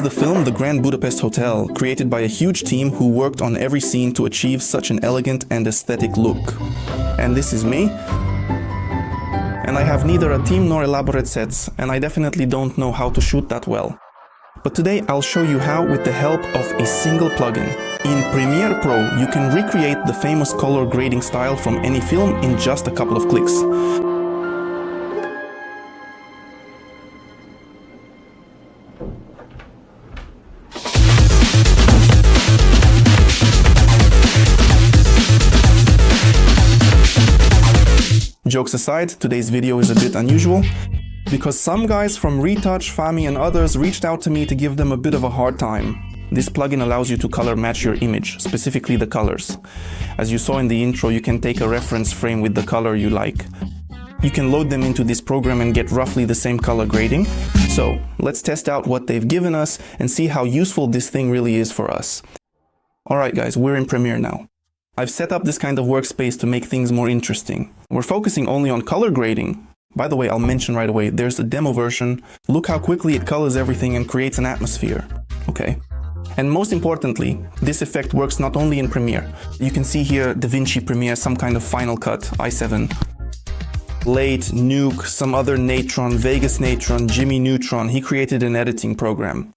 the film The Grand Budapest Hotel, created by a huge team who worked on every scene to achieve such an elegant and aesthetic look. And this is me. And I have neither a team nor elaborate sets, and I definitely don't know how to shoot that well. But today I'll show you how, with the help of a single plugin. In Premiere Pro, you can recreate the famous color grading style from any film in just a couple of clicks. Jokes aside, today's video is a bit unusual, because some guys from Retouch, Fami and others reached out to me to give them a bit of a hard time. This plugin allows you to color match your image, specifically the colors. As you saw in the intro, you can take a reference frame with the color you like. You can load them into this program and get roughly the same color grading. So let's test out what they've given us and see how useful this thing really is for us. Alright guys, we're in Premiere now. I've set up this kind of workspace to make things more interesting. We're focusing only on color grading. By the way, I'll mention right away, there's a demo version. Look how quickly it colors everything and creates an atmosphere. Okay. And most importantly, this effect works not only in Premiere. You can see here DaVinci Premiere, some kind of Final Cut, i7. Late, Nuke, some other Natron, Vegas Natron, Jimmy Neutron. He created an editing program.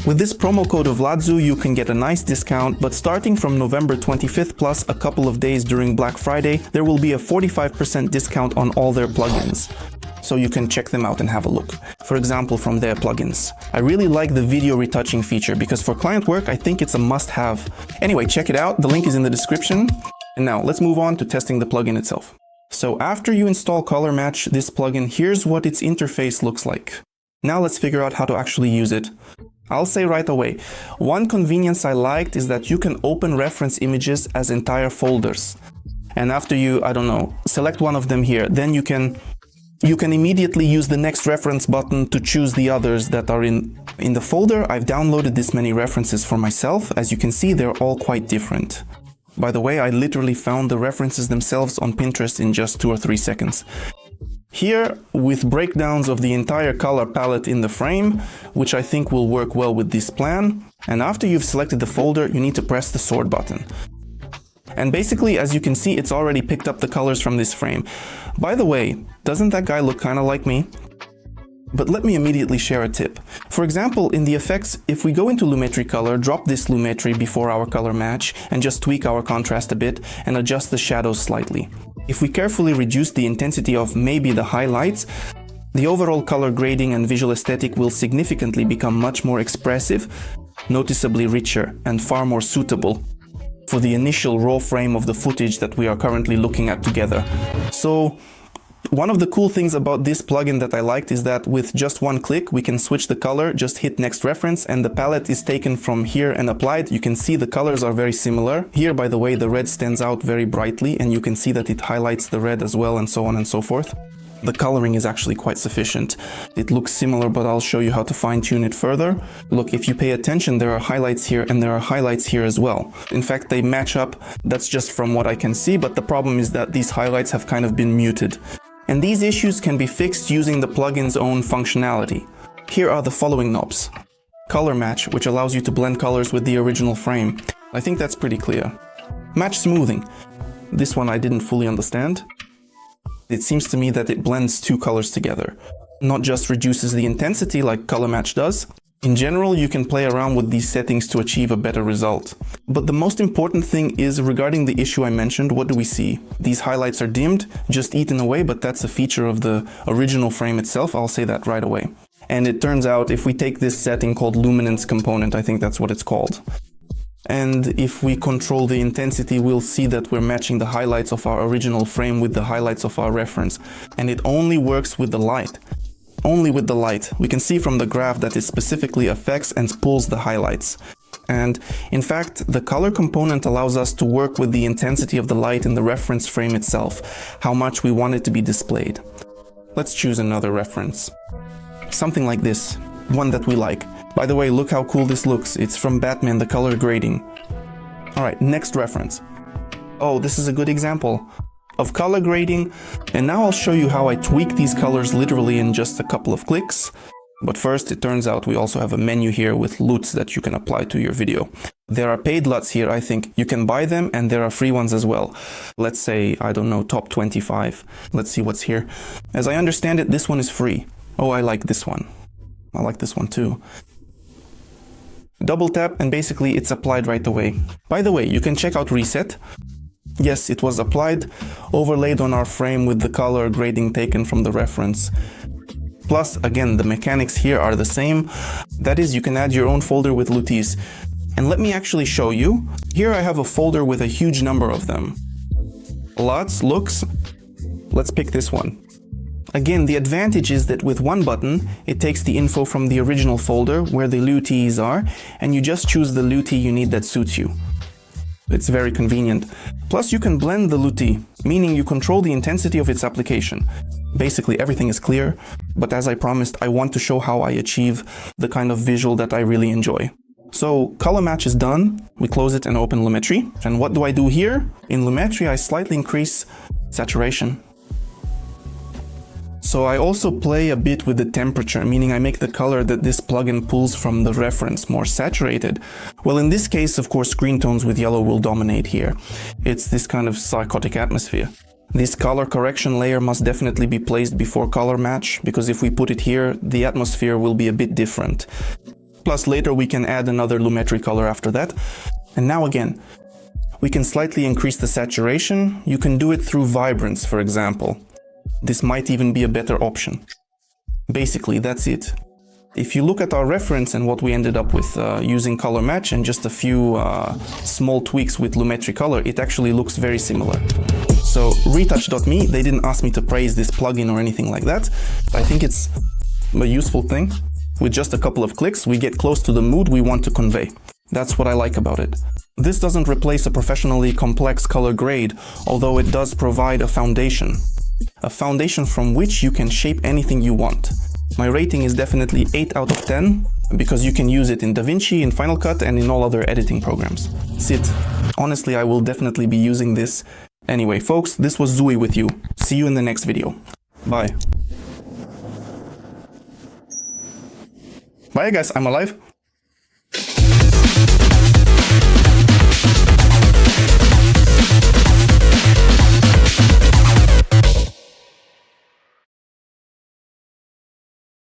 With this promo code of Vlad, you can get a nice discount, but starting from November 25th plus a couple of days during Black Friday, there will be a 45% discount on all their plugins. So you can check them out and have a look. For example, from their plugins. I really like the video retouching feature because for client work, I think it's a must-have. Anyway, check it out. The link is in the description. And now let's move on to testing the plugin itself. So after you install Color Match, this plugin, here's what its interface looks like. Now let's figure out how to actually use it. I'll say right away, one convenience I liked is that you can open reference images as entire folders. And after you, I don't know, select one of them here, then you can immediately use the next reference button to choose the others that are in the folder. I've downloaded this many references for myself. As you can see, they're all quite different. By the way, I literally found the references themselves on Pinterest in just 2 or 3 seconds. Here, with breakdowns of the entire color palette in the frame, which I think will work well with this plan. And after you've selected the folder, you need to press the sort button. And basically, as you can see, it's already picked up the colors from this frame. By the way, doesn't that guy look kind of like me? But let me immediately share a tip. For example, in the effects, if we go into Lumetri Color, drop this Lumetri before our color match, and just tweak our contrast a bit and adjust the shadows slightly. If we carefully reduce the intensity of maybe the highlights, the overall color grading and visual aesthetic will significantly become much more expressive, noticeably richer, and far more suitable for the initial raw frame of the footage that we are currently looking at together. So, one of the cool things about this plugin that I liked is that with just one click we can switch the color, just hit next reference, and the palette is taken from here and applied. You can see the colors are very similar. Here, by the way, the red stands out very brightly and you can see that it highlights the red as well, and so on and so forth. The coloring is actually quite sufficient. It looks similar, but I'll show you how to fine-tune it further. Look, if you pay attention, there are highlights here and there are highlights here as well. In fact, they match up. That's just from what I can see, but the problem is that these highlights have kind of been muted. And these issues can be fixed using the plugin's own functionality. Here are the following knobs. Color Match, which allows you to blend colors with the original frame. I think that's pretty clear. Match Smoothing. This one I didn't fully understand. It seems to me that it blends two colors together. Not just reduces the intensity like Color Match does. In general, you can play around with these settings to achieve a better result. But the most important thing is regarding the issue I mentioned, what do we see? These highlights are dimmed, just eaten away, but that's a feature of the original frame itself, I'll say that right away. And it turns out if we take this setting called Luminance Component, I think that's what it's called. And if we control the intensity, we'll see that we're matching the highlights of our original frame with the highlights of our reference. And it only works with the light. Only with the light. We can see from the graph that it specifically affects and pulls the highlights. And in fact, the color component allows us to work with the intensity of the light in the reference frame itself, how much we want it to be displayed. Let's choose another reference. Something like this, one that we like. By the way, look how cool this looks. It's from Batman, the color grading. Alright, next reference. Oh, this is a good example of color grading, and now I'll show you how I tweak these colors literally in just a couple of clicks. But first, it turns out we also have a menu here with LUTs that you can apply to your video. There are paid LUTs here, I think. You can buy them, and there are free ones as well. Let's say, I don't know, top 25. Let's see what's here. As I understand it, this one is free. Oh, I like this one. I like this one too. Double tap, and basically it's applied right away. By the way, you can check out Reset. Yes, it was applied, overlaid on our frame with the color grading taken from the reference. Plus, again, the mechanics here are the same. That is, you can add your own folder with LUTs. And let me actually show you. Here I have a folder with a huge number of them. LUTs, looks. Let's pick this one. Again, the advantage is that with one button, it takes the info from the original folder where the LUTs are, and you just choose the LUT you need that suits you. It's very convenient. Plus, you can blend the LUT, meaning you control the intensity of its application. Basically, everything is clear, but as I promised, I want to show how I achieve the kind of visual that I really enjoy. So, color match is done. We close it and open Lumetri. And what do I do here? In Lumetri, I slightly increase saturation. So I also play a bit with the temperature, meaning I make the color that this plugin pulls from the reference more saturated. Well, in this case, of course, green tones with yellow will dominate here. It's this kind of psychotic atmosphere. This color correction layer must definitely be placed before color match, because if we put it here, the atmosphere will be a bit different. Plus later we can add another Lumetri color after that. And now again, we can slightly increase the saturation. You can do it through vibrance, for example. This might even be a better option. Basically, that's it. If you look at our reference and what we ended up with using color match and just a few small tweaks with Lumetri color, it actually looks very similar. So retouch.me, they didn't ask me to praise this plugin or anything like that. I think it's a useful thing. With just a couple of clicks, we get close to the mood we want to convey. That's what I like about it. This doesn't replace a professionally complex color grade, although it does provide a foundation. A foundation from which you can shape anything you want. My rating is definitely 8 out of 10, because you can use it in DaVinci, in Final Cut, and in all other editing programs. Sit. Honestly, I will definitely be using this. Anyway, folks, this was Zui with you. See you in the next video. Bye. Bye guys, I'm alive.